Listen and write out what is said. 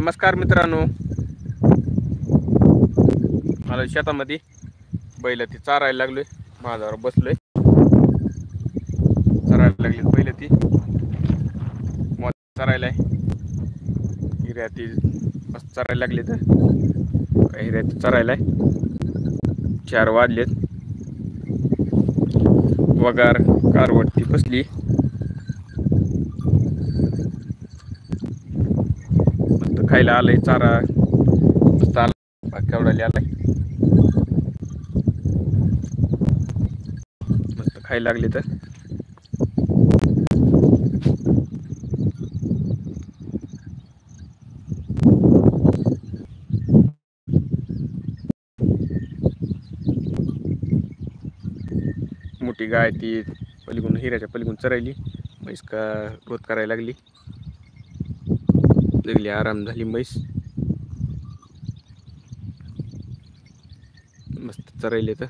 नमस्कार मित्रांनो, मला शेतामध्ये बैल ती चारायला लागलोय. माझ्यावर बसलोय, चरायला लागली बैल ती मोठ चरायला हिऱ्या ती मस्त चरायला लागली. तर काही हिऱ्या ती चरायला 4 वाजलेत. वगार कारवडती बसली. मस्त खायला आलंय, चारा मस्त आला, केवढाली आलाय, मस्त खायला लागली. तर मोठी गाय ती पलीकडून हिऱ्याच्या पलीकडून चरायली. म्हैस का गोत करायला लागली. आराम झाली म्हैस, मस्त चरायली. तर